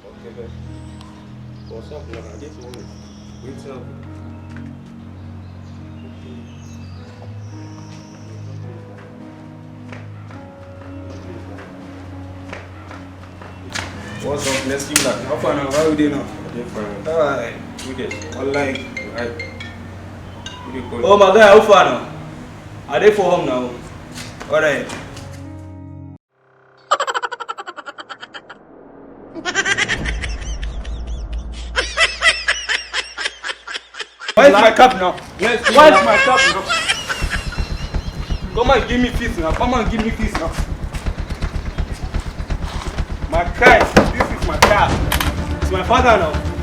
Okay, man. What's up, man? I just want to wait up. What's up? Let's keep that. How far now? How are you doing now? Different. Alright. Good. Online. Right. Good. Oh my guy, how far now? Are they for home now? Alright. Where's my cup now? Yes, Where's my cup now? Come and give me peace now. Come and give me peace now. My guy, this is my car. It's my father now.